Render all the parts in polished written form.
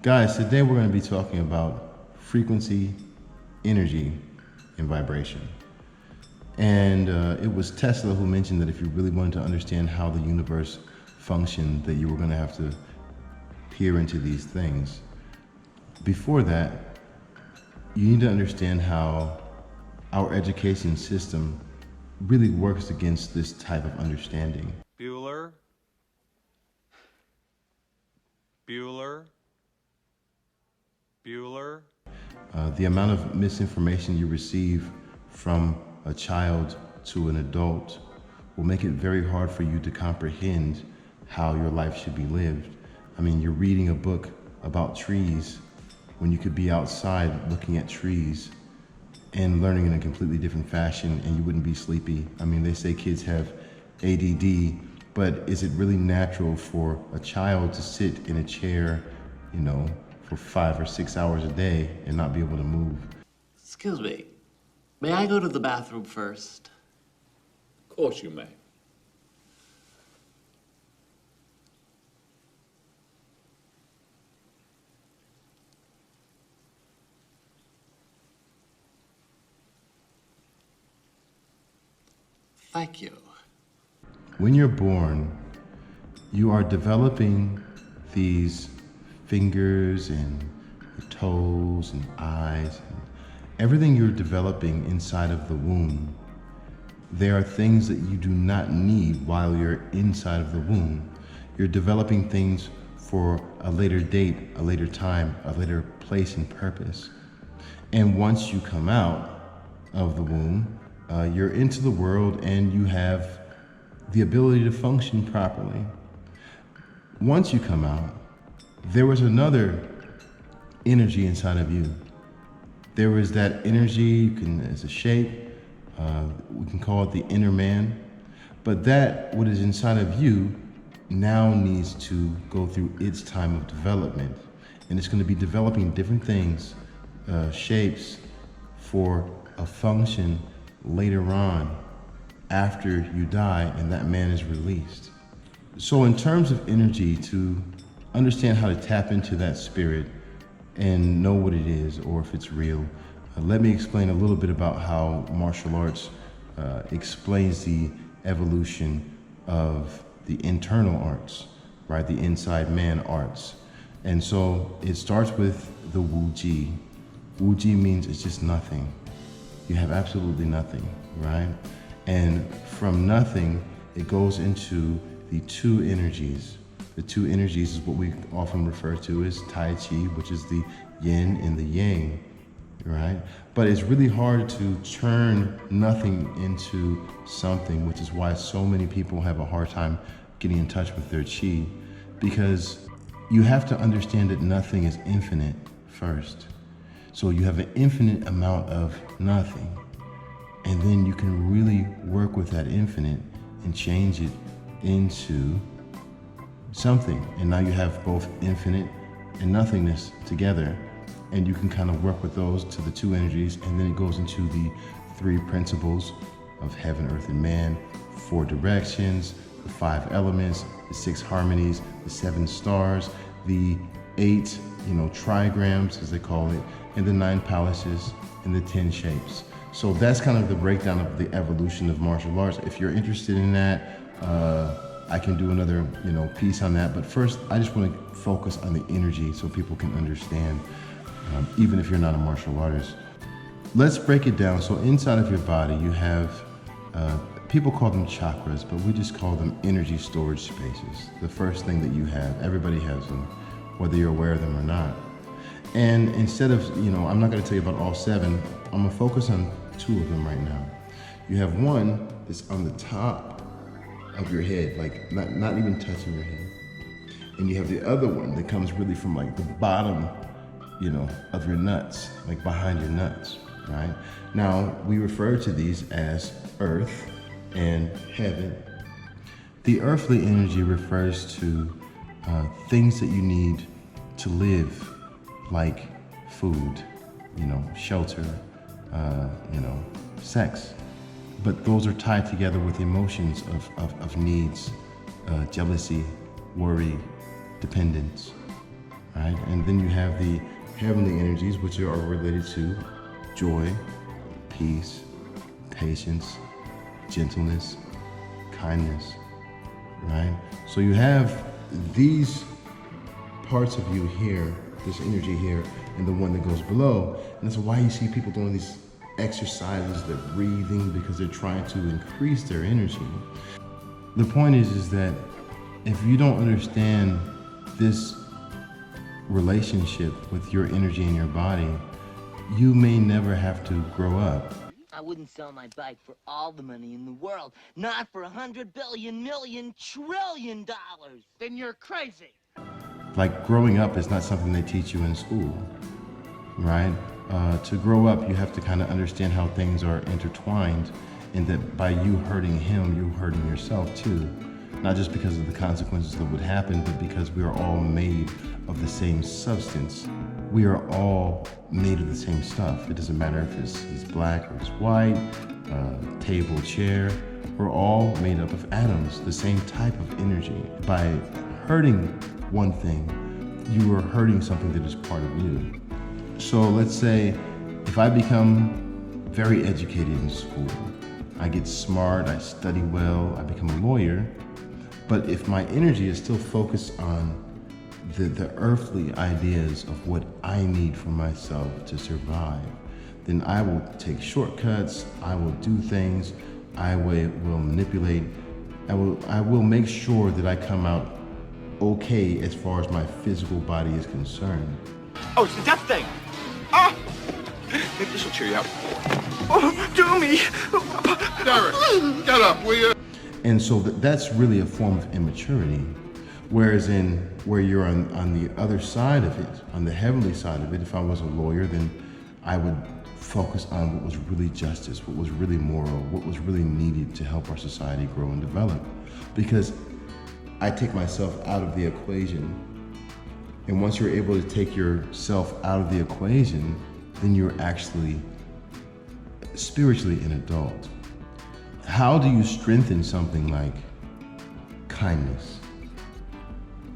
Guys, today we're going to be talking about frequency, energy, and vibration. And it was Tesla who mentioned that if you really wanted to understand how the universe functioned, that you were going to have to peer into these things. Before that, you need to understand how our education system really works against this type of understanding. Bueller. The amount of misinformation you receive from a child to an adult will make it very hard for you to comprehend how your life should be lived. I mean, you're reading a book about trees when you could be outside looking at trees and learning in a completely different fashion, and you wouldn't be sleepy. I mean, they say kids have ADD, but is it really natural for a child to sit in a chair, you know, for 5 or 6 hours a day and not be able to move? Excuse me, may I go to the bathroom first? Of course you may. Thank you. When you're born, you are developing these fingers and toes and eyes, and everything you're developing inside of the womb. There are things that you do not need while you're inside of the womb. You're developing things for a later date, a later time, a later place and purpose. And once you come out of the womb, you're into the world and you have the ability to function properly. Once you come out, there was another energy inside of you. There was that energy, as a shape, we can call it the inner man, but that what is inside of you now needs to go through its time of development. And it's going to be developing different things, shapes for a function later on after you die and that man is released. So in terms of energy, to understand how to tap into that spirit and know what it is or if it's real, let me explain a little bit about how martial arts explains the evolution of the internal arts, right? The inside man arts. And so it starts with the Wu Ji. Wu Ji means it's just nothing. You have absolutely nothing, right? And from nothing, it goes into the two energies. The two energies is what we often refer to as Tai Chi, which is the Yin and the Yang, right? But it's really hard to turn nothing into something, which is why so many people have a hard time getting in touch with their Chi, because you have to understand that nothing is infinite first. So you have an infinite amount of nothing, and then you can really work with that infinite and change it into something. And now you have both infinite and nothingness together, and you can kind of work with those to the two energies, and then it goes into the three principles of heaven, earth, and man, 4 directions, the 5 elements, the 6 harmonies, the 7 stars, the 8, trigrams, as they call it, and the 9 palaces, and the 10 shapes. So that's kind of the breakdown of the evolution of martial arts. If you're interested in that, I can do another, piece on that. But first, I just want to focus on the energy so people can understand, even if you're not a martial artist. Let's break it down. So inside of your body, you have, people call them chakras, but we just call them energy storage spaces. The first thing that you have, everybody has them, whether you're aware of them or not. And instead of, I'm not going to tell you about all 7. I'm going to focus on 2 of them right now. You have one that's on the top of your head, like not even touching your head. And you have the other one that comes really from like the bottom, of your nuts, like behind your nuts, right? Now, we refer to these as earth and heaven. The earthly energy refers to things that you need to live, like food, shelter, sex. But those are tied together with emotions of needs, jealousy, worry, dependence, right? And then you have the heavenly energies, which are related to joy, peace, patience, gentleness, kindness, right? So you have these parts of you here, this energy here, and the one that goes below. And that's why you see people doing these exercises, they're breathing because they're trying to increase their energy. The point is that if you don't understand this relationship with your energy and your body, you may never have to grow up. I wouldn't sell my bike for all the money in the world. Not for $100 billion, million, trillion dollars. Then you're crazy. Like, growing up is not something they teach you in school, right? To grow up, you have to kind of understand how things are intertwined, and that by you hurting him, you're hurting yourself too. Not just because of the consequences that would happen, but because we are all made of the same substance. We are all made of the same stuff. It doesn't matter if he's black or he's white, table, chair. We're all made up of atoms, the same type of energy. By hurting one thing, you are hurting something that is part of you. So let's say if I become very educated in school, I get smart, I study well, I become a lawyer, but if my energy is still focused on the earthly ideas of what I need for myself to survive, then I will take shortcuts, I will do things, I will manipulate, I will make sure that I come out okay as far as my physical body is concerned. Oh, it's the death thing. Ah! Maybe this will cheer you up. Oh, do me! Derek, get up, will you? And so that's really a form of immaturity. Whereas where you're on the other side of it, on the heavenly side of it, if I was a lawyer, then I would focus on what was really justice, what was really moral, what was really needed to help our society grow and develop. Because I take myself out of the equation. And once you're able to take yourself out of the equation, then you're actually spiritually an adult. How do you strengthen something like kindness?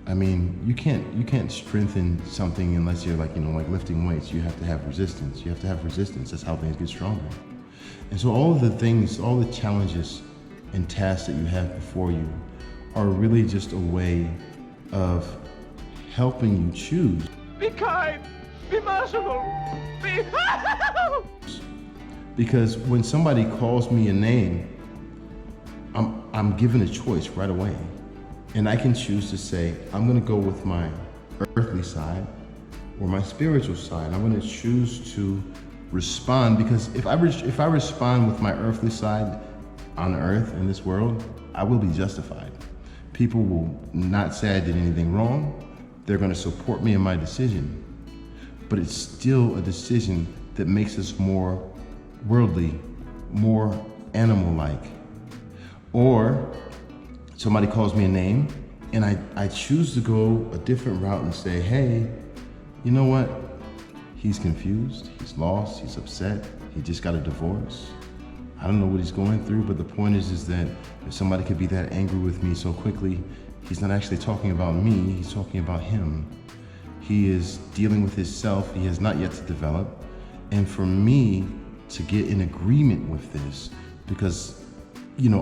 I mean, you can't strengthen something unless you're like lifting weights. You have to have resistance. You have to have resistance. That's how things get stronger. And so all of the things, all the challenges and tasks that you have before you are really just a way of helping you choose. Be kind. Be merciful. Be... Because when somebody calls me a name, I'm given a choice right away. And I can choose to say, I'm gonna go with my earthly side or my spiritual side. I'm gonna choose to respond, because if I respond with my earthly side on earth in this world, I will be justified. People will not say I did anything wrong. They're gonna support me in my decision. But it's still a decision that makes us more worldly, more animal-like. Or somebody calls me a name and I choose to go a different route and say, hey, you know what? He's confused, he's lost, he's upset, he just got a divorce. I don't know what he's going through, but the point is that if somebody could be that angry with me so quickly, he's not actually talking about me, he's talking about him. He is dealing with his self, he has not yet to develop. And for me to get in agreement with this, because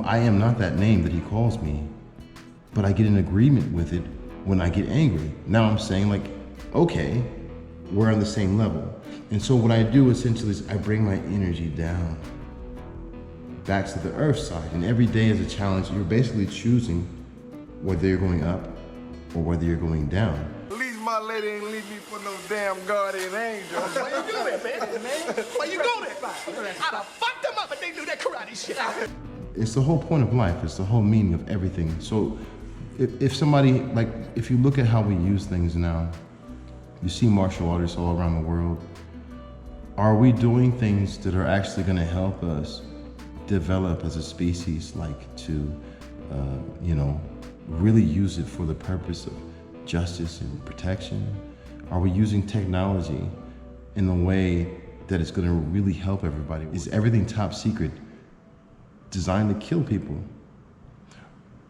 I am not that name that he calls me, but I get in agreement with it when I get angry. Now I'm saying okay, we're on the same level. And so what I do essentially is I bring my energy down, back to the earth side. And every day is a challenge. You're basically choosing whether you're going up or whether you're going down. At least my lady ain't leave me for no damn guardian angel. Why you go there, man? Why you go there? I'd have fucked them up if they do that karate shit. It's the whole point of life. It's the whole meaning of everything. So if somebody, if you look at how we use things now, you see martial artists all around the world. Are we doing things that are actually gonna help us develop as a species, to really use it for the purpose of justice and protection? Are we using technology in a way that is gonna really help everybody? Is everything top secret, designed to kill people?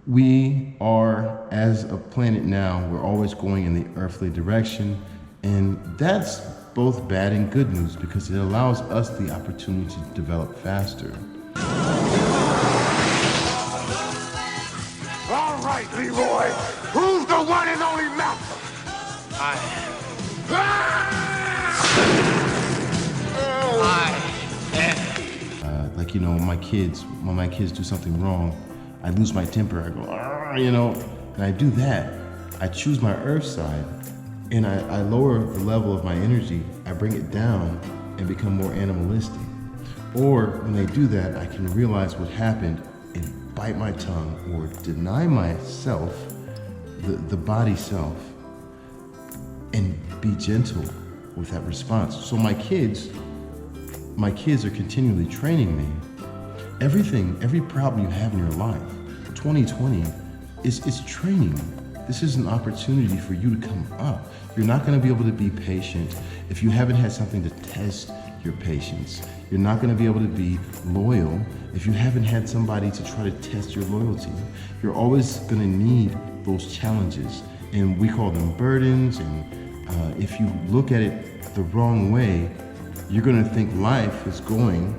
We are, as a planet now, we're always going in the earthly direction, and that's both bad and good news because it allows us the opportunity to develop faster. All right, Leroy. Who's the one and only master? Like, you know, when my kids do something wrong, I lose my temper. I go, "Arr," you know, and I do that. I choose my earth side, and I lower the level of my energy. I bring it down and become more animalistic. Or when I do that, I can realize what happened and bite my tongue or deny myself, the body self, and be gentle with that response. So my kids are continually training me. Every problem you have in your life, 2020 is training. This is an opportunity for you to come up. You're not gonna be able to be patient if you haven't had something to test your patience. You're not gonna be able to be loyal if you haven't had somebody to try to test your loyalty. You're always gonna need those challenges, and we call them burdens, and if you look at it the wrong way, you're gonna think life is going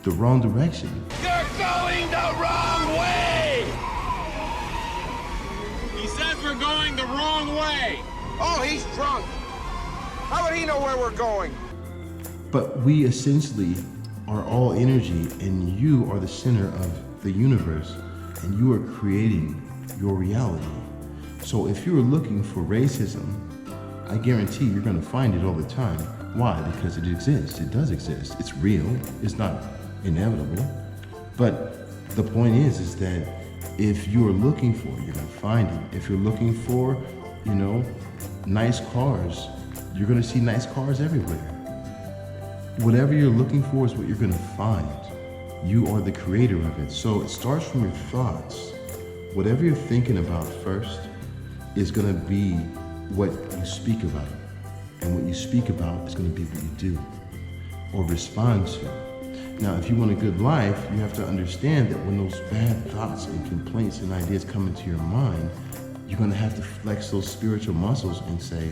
the wrong direction. You're going the wrong way! He says we're going the wrong way. Oh, he's drunk. How would he know where we're going? But we essentially are all energy, and you are the center of the universe, and you are creating your reality. So if you're looking for racism, I guarantee you're gonna find it all the time. Why? Because it exists. It does exist. It's real. It's not inevitable. But the point is that if you're looking for it, you're gonna find it. If you're looking for, you know, nice cars, you're gonna see nice cars everywhere. Whatever you're looking for is what you're gonna find. You are the creator of it. So it starts from your thoughts. Whatever you're thinking about first is gonna be what you speak about. And what you speak about is gonna be what you do or respond to. Now, if you want a good life, you have to understand that when those bad thoughts and complaints and ideas come into your mind, you're gonna have to flex those spiritual muscles and say,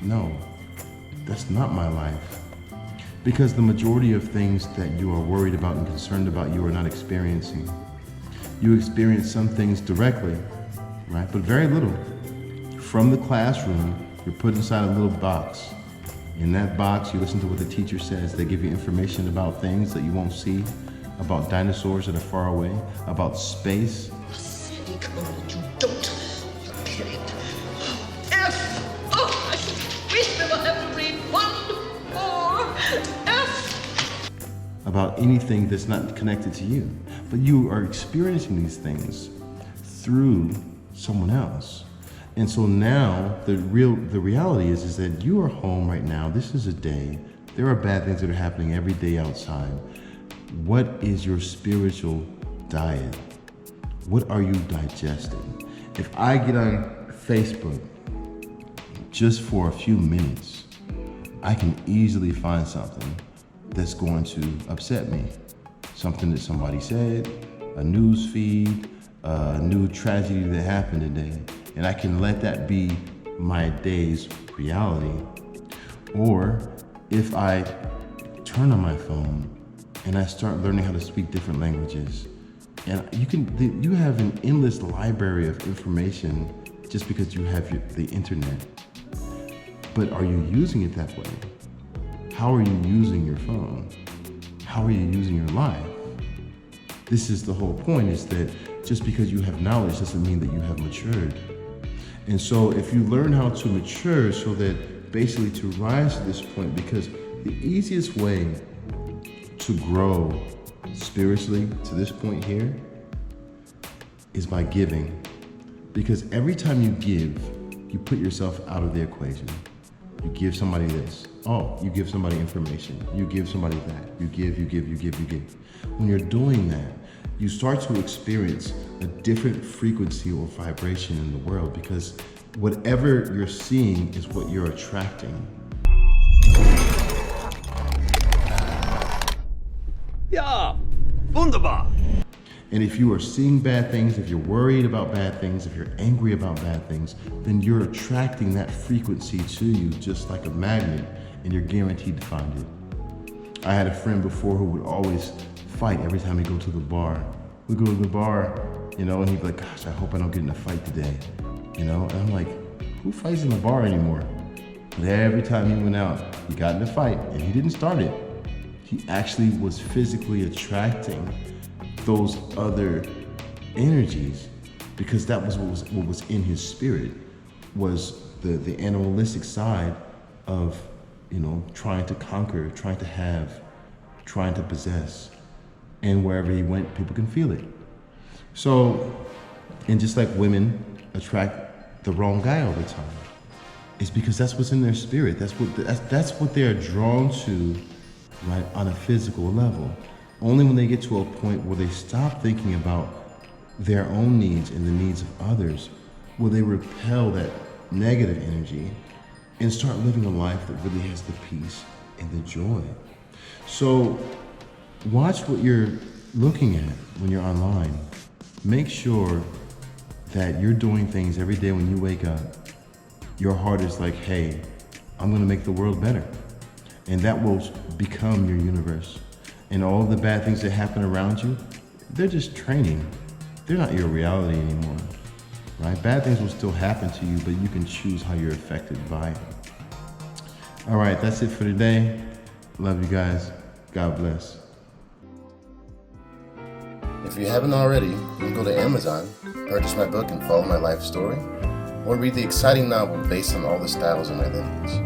no, that's not my life. Because the majority of things that you are worried about and concerned about, you are not experiencing. You experience some things directly, right? But very little. From the classroom, you're put inside a little box. In that box, you listen to what the teacher says. They give you information about things that you won't see, about dinosaurs that are far away, about space. Silly Conan, you don't. You period. F! Oh, I wish I would have to read one more. F! About anything that's not connected to you. But you are experiencing these things through someone else. And so now the reality is that you are home right now. This is a day. There are bad things that are happening every day outside. What is your spiritual diet? What are you digesting? If I get on Facebook just for a few minutes, I can easily find something that's going to upset me. Something that somebody said, a news feed, a new tragedy that happened today. And I can let that be my day's reality. Or if I turn on my phone and I start learning how to speak different languages, and you have an endless library of information just because you have the internet. But are you using it that way? How are you using your phone? How are you using your life? This is the whole point, is that just because you have knowledge doesn't mean that you have matured. And so if you learn how to mature so that basically to rise to this point, because the easiest way to grow spiritually to this point here is by giving. Because every time you give, you put yourself out of the equation. You give somebody this. Oh, you give somebody information. You give somebody that. You give, you give, you give, you give. When you're doing that, you start to experience a different frequency or vibration in the world, because whatever you're seeing is what you're attracting. Ja, wunderbar. And if you are seeing bad things, if you're worried about bad things, if you're angry about bad things, then you're attracting that frequency to you just like a magnet, and you're guaranteed to find it. I had a friend before who would always fight every time he go to the bar. We'd go to the bar, you know, and he'd be like, gosh, I hope I don't get in a fight today, you know? And I'm like, who fights in the bar anymore? But every time he went out, he got in a fight, and he didn't start it. He actually was physically attracting those other energies, because that was what was in his spirit, was the animalistic side of, you know, trying to conquer, trying to have, trying to possess. And wherever he went, people can feel it. So, and just like women attract the wrong guy all the time, it's because that's what's in their spirit. That's what they're drawn to, right, on a physical level. Only when they get to a point where they stop thinking about their own needs and the needs of others will they repel that negative energy and start living a life that really has the peace and the joy. So watch what you're looking at when you're online. Make sure that you're doing things every day when you wake up. Your heart is like, hey, I'm gonna make the world better. And that will become your universe. And all the bad things that happen around you, they're just training. They're not your reality anymore, right? Bad things will still happen to you, but you can choose how you're affected by it. All right, that's it for today. Love you guys. God bless. If you haven't already, you can go to Amazon, purchase my book and follow my life story, or read the exciting novel based on all the styles in my lineage.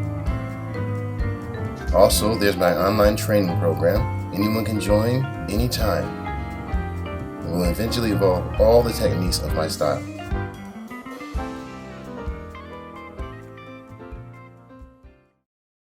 Also, there's my online training program. Anyone can join anytime. It will eventually involve all the techniques of my style.